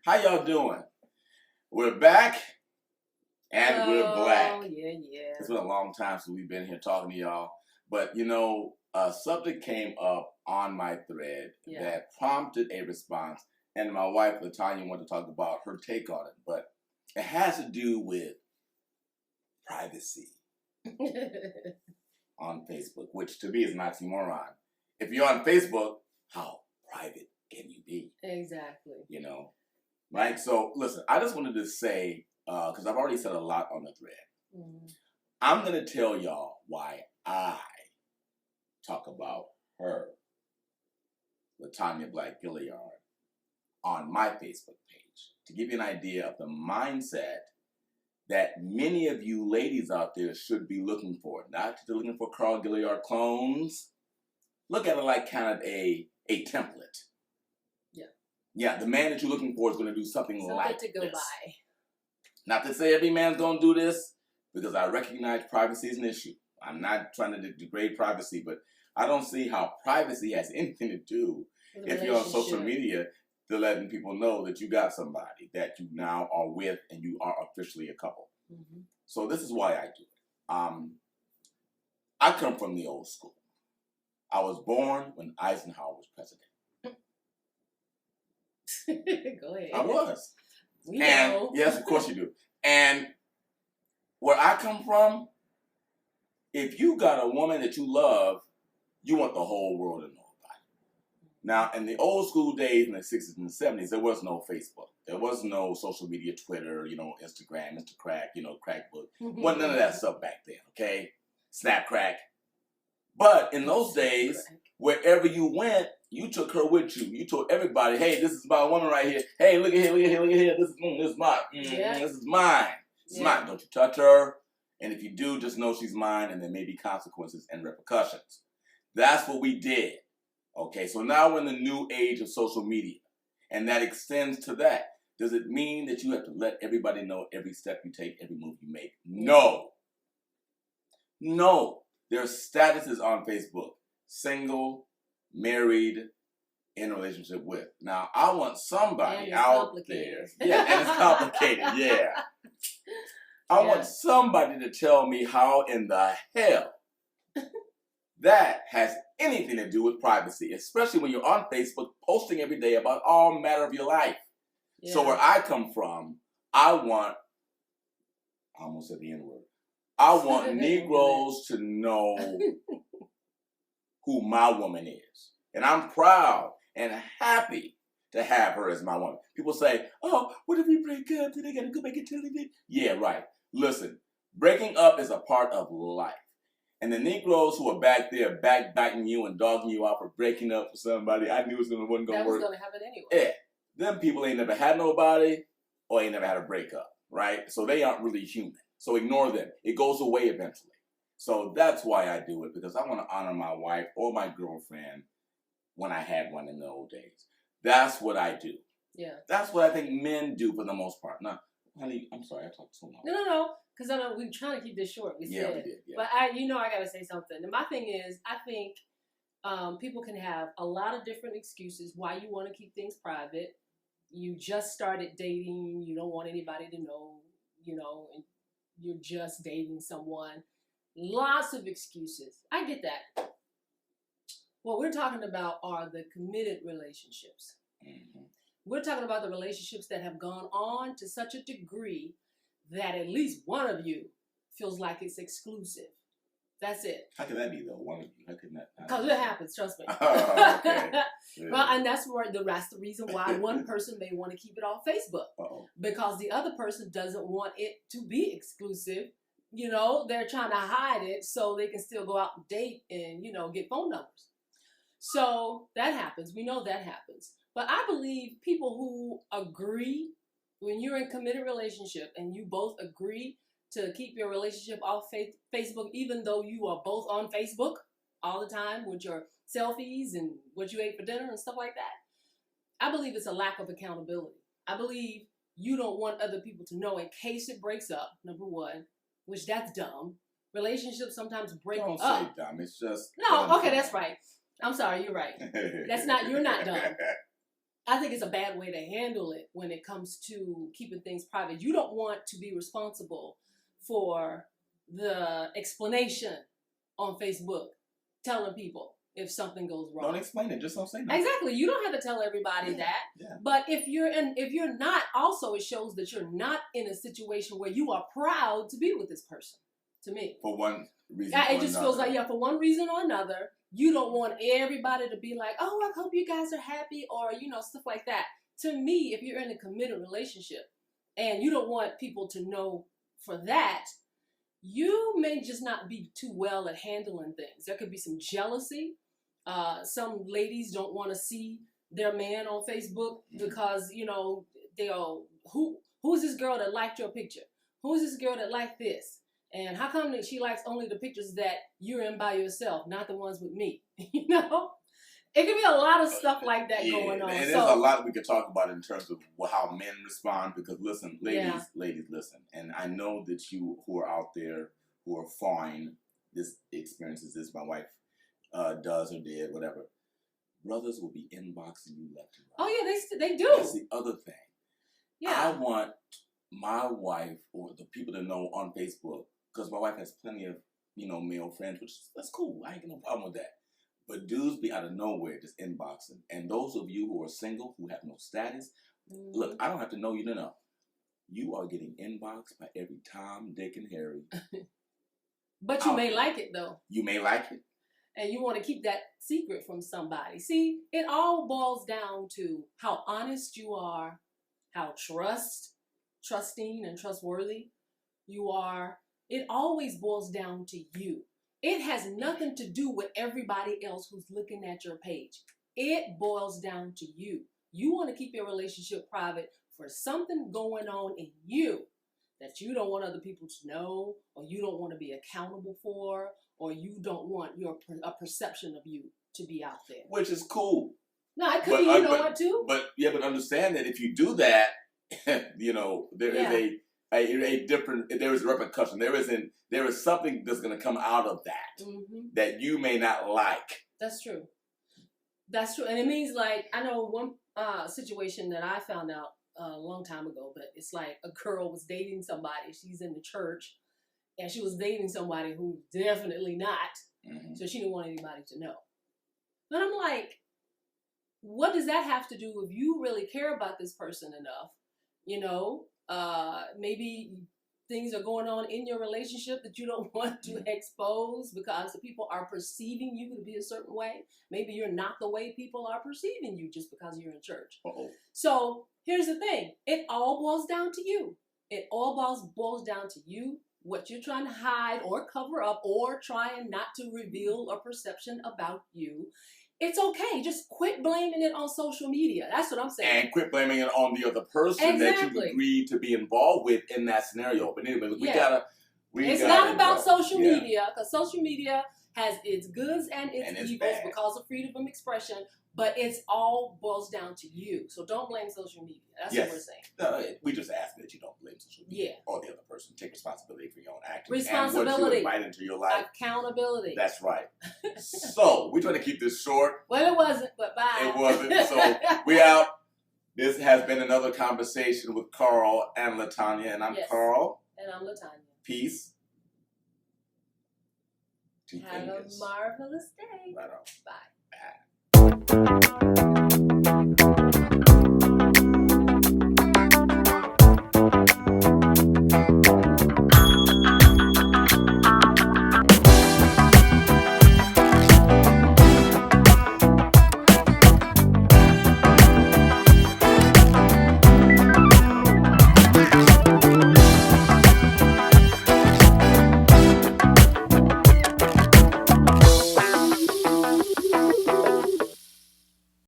How y'all doing? We're back and we're black. Yeah. It's been a long time since we've been here talking to y'all. But, a subject came up on my thread that prompted a response. And my wife, Latonya, wanted to talk about her take on it. But it has to do with privacy on Facebook, which to me is an oxymoron. If you're on Facebook, how private can you be? Exactly. Right? So, listen, I just wanted to say, because I've already said a lot on the thread, I'm going to tell y'all why I talk about her, Latonya Black Gilliard, on my Facebook page, to give you an idea of the mindset that many of you ladies out there should be looking for. Not that you're looking for Carl Gilliard clones. Look at it like kind of a template. Yeah, the man that you're looking for is going to do something like to go this. by. Not to say every man's going to do this, because I recognize privacy is an issue. I'm not trying to degrade privacy, but I don't see how privacy has anything to do if you're on social media to letting people know that you got somebody that you now are with and you are officially a couple. So this is why I do it. I come from the old school. I was born when Eisenhower was president. Go ahead. I was. We know. Yes, of course you do. And where I come from, if you got a woman that you love, you want the whole world to know about it. Now, in the old school days, in the 60s and the 70s, there was no Facebook. There was no social media, Twitter, Instagram, Instacrack, Crackbook. Wasn't none of that stuff back then, okay? Snapcrack. But in those days, wherever you went, you took her with you. You told everybody, hey, this is my woman right here. Hey, look at here, look at here, look at here. This is mine. This is mine. It's mine. Don't you touch her. And if you do, just know she's mine, and there may be consequences and repercussions. That's what we did. Okay, so now we're in the new age of social media, and that extends to that. Does it mean that you have to let everybody know every step you take, every move you make? No. No. There are statuses on Facebook. Single, married, in a relationship with. Now, I want somebody out there. Yeah, and it's complicated, yeah. I want somebody to tell me how in the hell that has anything to do with privacy, especially when you're on Facebook posting every day about all matter of your life. Yeah. So where I come from, I almost said the N-word. I want Negroes to know who my woman is. And I'm proud and happy to have her as my woman. People say, oh, what if we break up? Do they got to go back and tell them? Yeah, right. Listen, breaking up is a part of life. And the Negroes who are back there backbiting you and dogging you out for breaking up with somebody, I knew it wasn't going to work. That was going to happen anyway. Yeah. Them people ain't never had nobody or ain't never had a breakup, right? So they aren't really human. So ignore them. It goes away eventually. So that's why I do it, because I want to honor my wife or my girlfriend when I had one in the old days. That's what I do. Yeah. That's what I think men do for the most part. Now, honey, I'm sorry, I talked so long. No. Because I know we're trying to keep this short. We did. Yeah. But I got to say something. And my thing is, I think people can have a lot of different excuses why you want to keep things private. You just started dating. You don't want anybody to know, and you're just dating someone. Lots of excuses. I get that. What we're talking about are the committed relationships. We're talking about the relationships that have gone on to such a degree that at least one of you feels like it's exclusive. That's it. How could that be, though? One of you? How could that? Because it happens, trust me. Oh, okay. Well, and that's the reason why one person may want to keep it off Facebook. Because the other person doesn't want it to be exclusive. They're trying to hide it so they can still go out and date and, get phone numbers. So that happens. We know that happens. But I believe people who agree, when you're in a committed relationship and you both agree to keep your relationship off Facebook, even though you are both on Facebook all the time with your selfies and what you ate for dinner and stuff like that, I believe it's a lack of accountability. I believe you don't want other people to know in case it breaks up, number one, which that's dumb. Relationships sometimes break up. Don't say dumb. It's just... No, okay, that's right. I'm sorry, you're right. You're not dumb. I think it's a bad way to handle it when it comes to keeping things private. You don't want to be responsible for the explanation on Facebook, telling people if something goes wrong. Don't explain it. Just don't say nothing. Exactly. You don't have to tell everybody that. Yeah. But if you're not, also it shows that you're not in a situation where you are proud to be with this person. To me, for one reason. Yeah, it just feels like for one reason or another, you don't want everybody to be like, oh, I hope you guys are happy, or stuff like that. To me, if you're in a committed relationship and you don't want people to know for that, you may just not be too well at handling things. There could be some jealousy. Some ladies don't want to see their man on Facebook because, they'll, who's this girl that liked your picture? Who's this girl that liked this? And how come that she likes only the pictures that you're in by yourself, not the ones with me? It could be a lot of stuff like that going on. And there's a lot we could talk about in terms of how men respond. Because listen, ladies, listen. And I know that you who are out there who are fine, this experiences this my wife does or did, whatever. Brothers will be inboxing you left and right. Oh yeah, they do. That's the other thing. Yeah. I want my wife or the people to know on Facebook, because my wife has plenty of, male friends, that's cool. I ain't got no problem with that. But dudes be out of nowhere just inboxing. And those of you who are single, who have no status, look, I don't have to know you to know. You are getting inboxed by every Tom, Dick, and Harry. But you may like it, though. You may like it. And you want to keep that secret from somebody. See, it all boils down to how honest you are, how trusting and trustworthy you are. It always boils down to you. It has nothing to do with everybody else who's looking at your page. It boils down to you. You want to keep your relationship private for something going on in you that you don't want other people to know, or you don't want to be accountable for, or you don't want a perception of you to be out there. Which is cool. No, it could be what too. But understand that if you do that, there is a different, there is a repercussion. There is something that's going to come out of that that you may not like. That's true. And it means, like, I know one situation that I found out a long time ago, but it's like a girl was dating somebody. She's in the church, and she was dating somebody who definitely not. So she didn't want anybody to know. But I'm like, what does that have to do if you really care about this person enough? Maybe things are going on in your relationship that you don't want to expose because the people are perceiving you to be a certain way. Maybe you're not the way people are perceiving you just because you're in church. So here's the thing. It all boils down to you. It all boils down to you, what you're trying to hide or cover up or trying not to reveal a perception about you. It's okay. Just quit blaming it on social media. That's what I'm saying. And quit blaming it on the other person that you agreed to be involved with in that scenario. But anyway, it's not about social media, because social media has its goods and its evils because of freedom of expression. But it's all boils down to you. So don't blame social media. That's what we're saying. No, we just ask that you don't blame social media or the other person. Take responsibility for your own actions. Responsibility. And what you invite into your life. Accountability. That's right. So, we're trying to keep this short. Well, it wasn't, but bye. It wasn't. So, we out. This has been another conversation with Carl and Latonya. And I'm Carl. And I'm Latonya. Peace. Have a marvelous day. Right on. Bye. Bye.